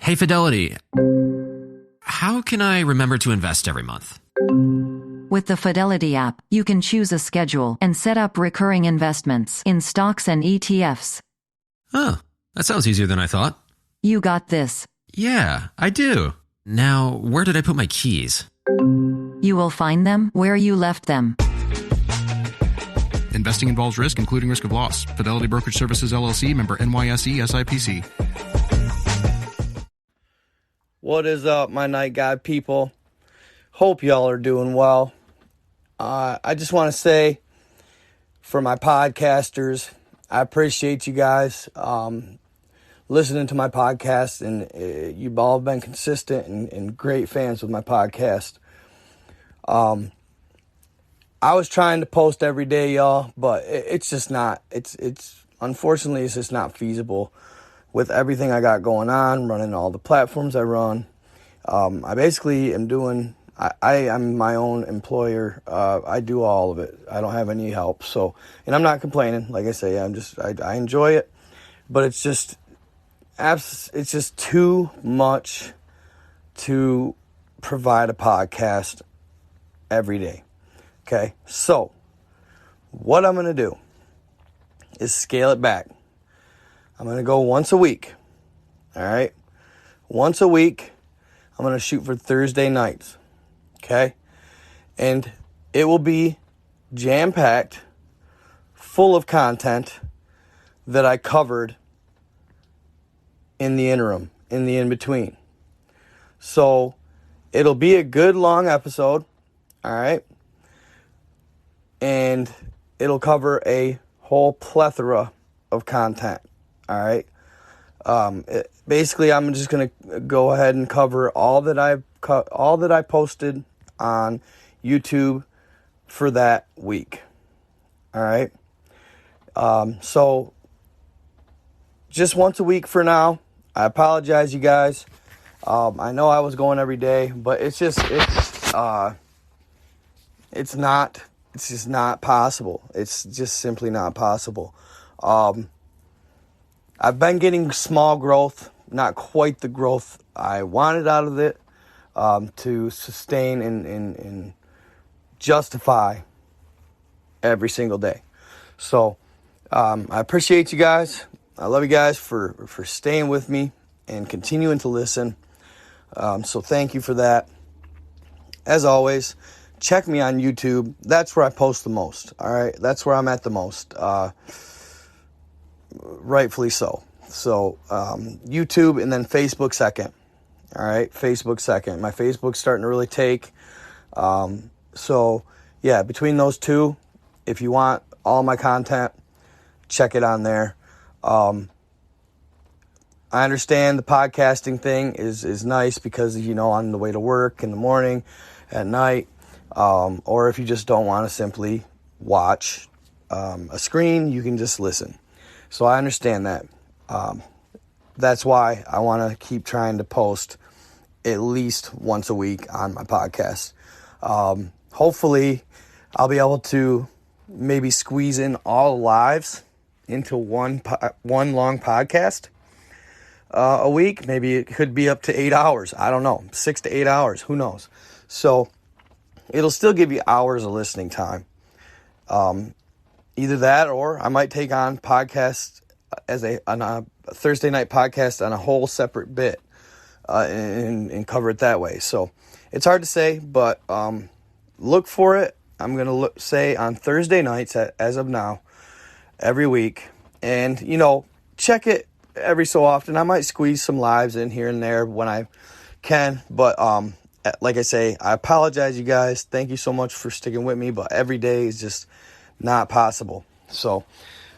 Hey, Fidelity. How can I remember to invest every month? With the Fidelity app, you can choose a schedule and set up recurring investments in stocks and ETFs. Oh, that sounds easier than I thought. You got this. Yeah, I do. Now, where did I put my keys? You will find them where you left them. Investing involves risk, including risk of loss. Fidelity Brokerage Services, LLC, member NYSE, SIPC. What is up, my Night God people? Hope y'all are doing well. I just want to say, for my podcasters, I appreciate you guys listening to my podcast, and you've all been consistent and great fans with my podcast. I was trying to post every day, y'all, but it's just not. Unfortunately, it's just not feasible with everything I got going on, running all the platforms I run. I basically am doing. I'm my own employer. I do all of it. I don't have any help. So, and I'm not complaining. Like I say, I enjoy it, but it's just too much to provide a podcast every day. Okay. So what I'm going to do is scale it back. I'm going to go once a week. All right. Once a week, I'm going to shoot for Thursday nights. Okay. And it will be jam-packed, full of content that I covered in the interim, in the in-between. So it'll be a good long episode. All right. And it'll cover a whole plethora of content. All right. Basically, I'm just going to go ahead and cover all that I posted on YouTube for that week. All right. So just once a week for now. I apologize, you guys. I know I was going every day, but it's just not possible. It's just simply not possible. I've been getting small growth, not quite the growth I wanted out of it, to sustain and justify every single day. So I appreciate you guys. I love you guys for staying with me and continuing to listen. So thank you for that. As always, check me on YouTube. That's where I post the most. All right. That's where I'm at the most. Rightfully so. So YouTube and then Facebook second. All right. Facebook second. My Facebook's starting to really take. So yeah, between those two, if you want all my content, check it on there. I understand the podcasting thing is nice because, on the way to work in the morning, at night, or if you just don't want to simply watch a screen, you can just listen. So I understand that. That's why I want to keep trying to post at least once a week on my podcast. Hopefully, I'll be able to maybe squeeze in all lives into one long podcast a week. Maybe it could be up to 8 hours. I don't know, 6 to 8 hours. Who knows? So it'll still give you hours of listening time. Either that, or I might take on podcasts on a Thursday night podcast on a whole separate bit and cover it that way. So it's hard to say, but look for it. I'm going to say on Thursday nights as of now, every week. And, check it every so often. I might squeeze some lives in here and there when I can. But like I say, I apologize, you guys. Thank you so much for sticking with me. But every day is just not possible. So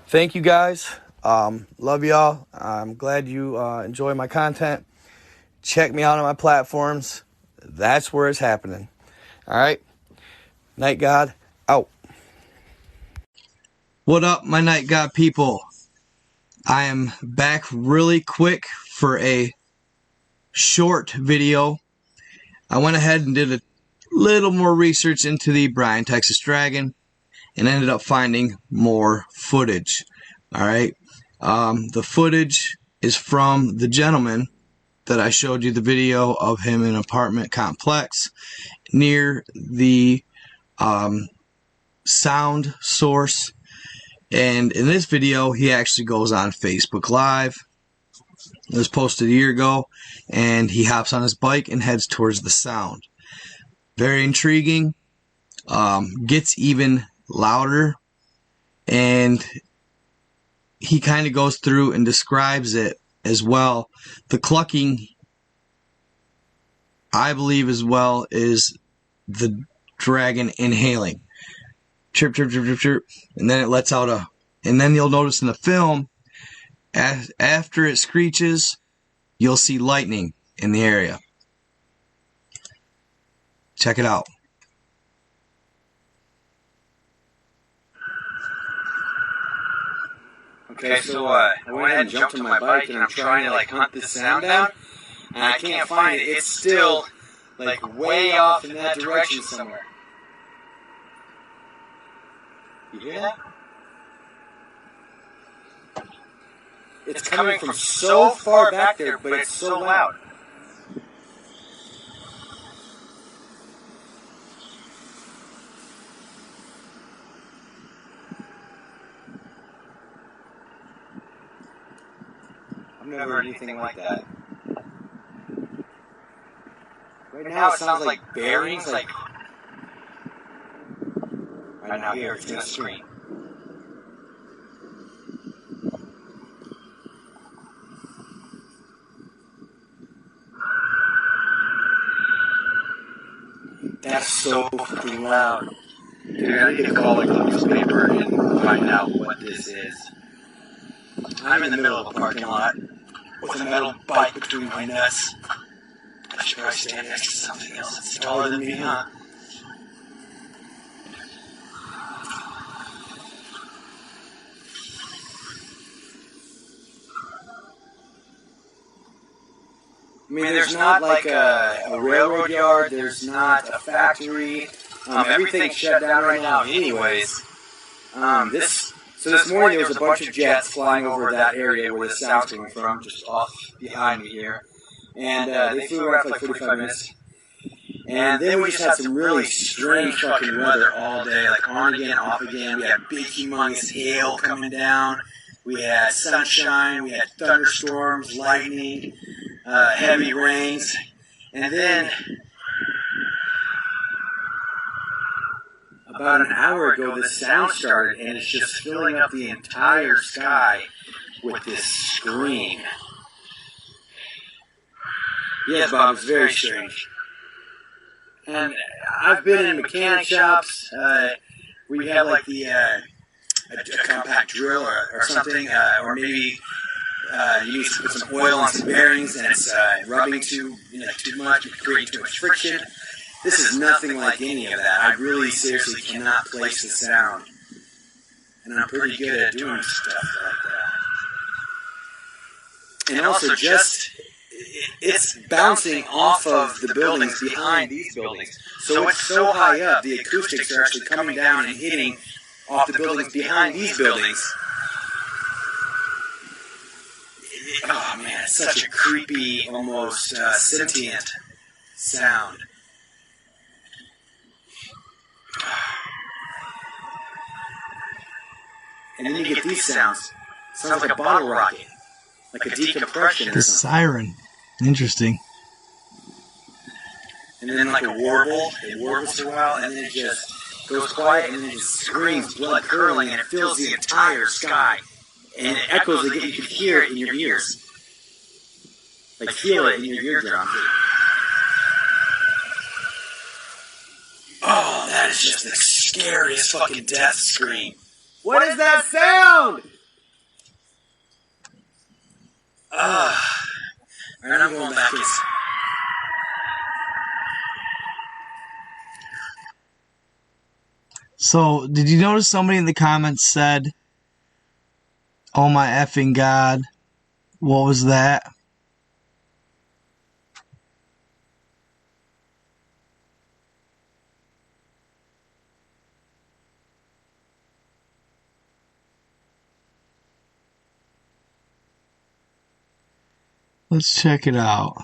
thank you, guys. Love y'all. I'm glad you enjoy my content. Check me out on my platforms. That's where it's happening. All right. Night God out. What up, my Night God people? I am back really quick for a short video. I went ahead and did a little more research into the Bryan, Texas Dragon and ended up finding more footage. All right. The footage is from the gentleman that I showed you the video of him in an apartment complex near the sound source. And in this video, he actually goes on Facebook Live. It was posted a year ago, and he hops on his bike and heads towards the sound. Very intriguing. Gets even louder, and he kind of goes through and describes it as well. The clucking, I believe, as well, is the dragon inhaling. Chirp, chirp, chirp, chirp, chirp. And then it lets out a... And then you'll notice in the film, after it screeches, you'll see lightning in the area. Check it out. Okay, so I went ahead and jumped on my bike, and I'm trying to hunt this sound down, and I can't find it. It's still way off in that direction somewhere. You hear that? It's coming from so far back there, but it's so loud. I've never heard anything like that. Right now it sounds like bearings, right now here it's going to scream. That's so fucking loud. Dude, I need to call a newspaper and find out what this is. I'm in the middle of a parking lot with a metal bike between my nuts. I should probably stand next to something else that's taller than me, huh? I mean, there's not a railroad yard, there's not a factory. Everything's shut down right now anyways. So this morning there was a bunch of jets flying over that area where the sound's coming from, just off behind me here. And they flew around for 45 minutes. And then we just had some really strange fucking weather all day, on again, off again. We had big, humongous hail coming down. We had sunshine, we had thunderstorms, lightning, heavy rains. And then about an hour ago, the sound started, and it's just filling up the entire sky with this scream. Yes, Bob, it's very strange. And I've been in mechanic shops where you have a compact drill or something, or maybe you need to put some oil on some bearings and it's rubbing too much, creating too much friction. This is nothing like any of that. I really seriously cannot place the sound. And I'm pretty good at doing stuff like that. And also it's bouncing off of the buildings behind these buildings. So it's so high up, the acoustics are actually coming down and hitting off the buildings behind these buildings. Oh man, it's such a creepy, almost sentient sound. And then you get these sounds. Sounds like a bottle rocket. Like a decompression or The something. siren. Interesting. And then like a warble. It warbles for a while and then it just goes quiet and then it just screams, blood curdling, and it fills the entire sky. And it echoes again. You can hear it in your ears. Feel it in your eardrum. Oh, that is just the scariest fucking death scream. What is that sound? Alright, I'm going back in. So, did you notice somebody in the comments said, "Oh my effing God, what was that?" Let's check it out.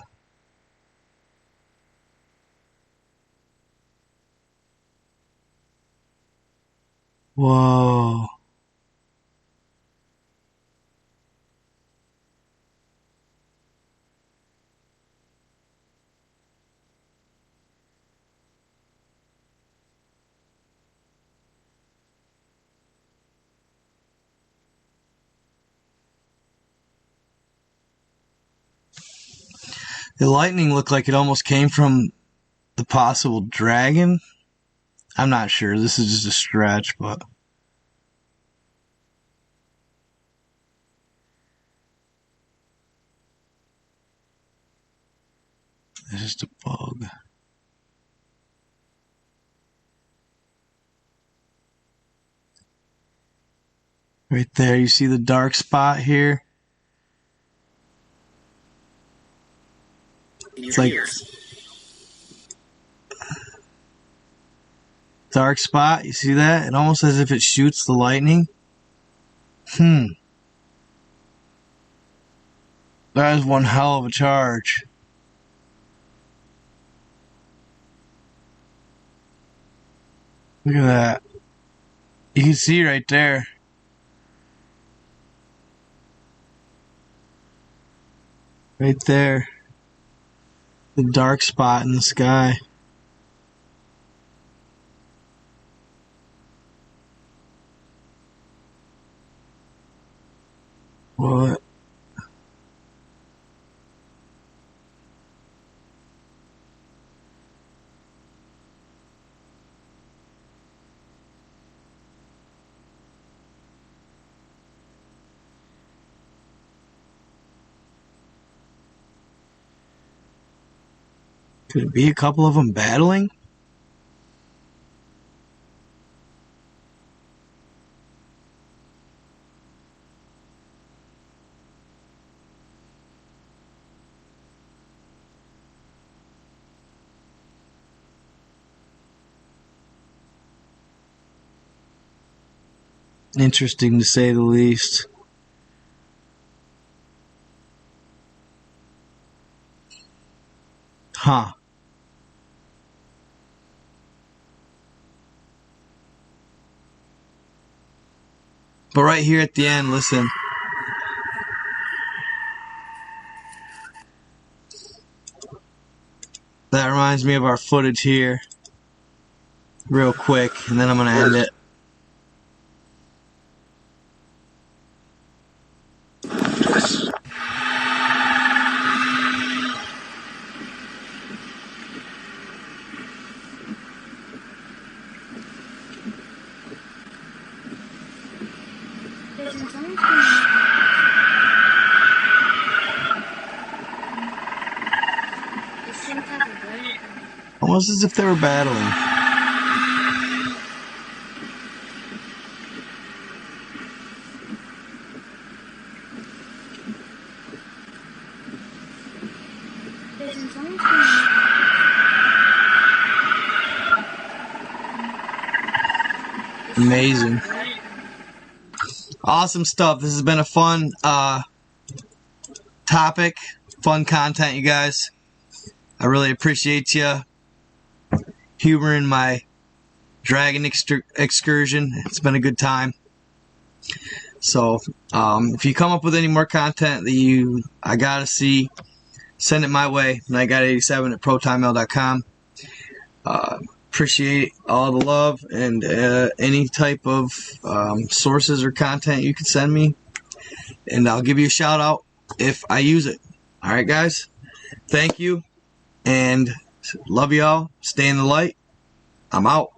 Whoa. The lightning looked like it almost came from the possible dragon. I'm not sure. This is just a stretch, but... it's just a bug. Right there, you see the dark spot here? It's like dark spot, you see that? It almost as if it shoots the lightning. That is one hell of a charge. Look at that. You can see right there. Right there. The dark spot in the sky. What? Could it be a couple of them battling? Interesting to say the least. Huh. But right here at the end, listen. That reminds me of our footage here. Real quick, and then I'm going to end it. Almost as if they were battling. Amazing. Awesome stuff. This has been a fun topic, fun content, you guys. I really appreciate you humoring my dragon excursion. It's been a good time. So, if you come up with any more content that I gotta see, send it my way. nightguy87@protonmail.com. Appreciate all the love and any type of sources or content you can send me, and I'll give you a shout out if I use it. All right, guys. Thank you, and love y'all. Stay in the light. I'm out.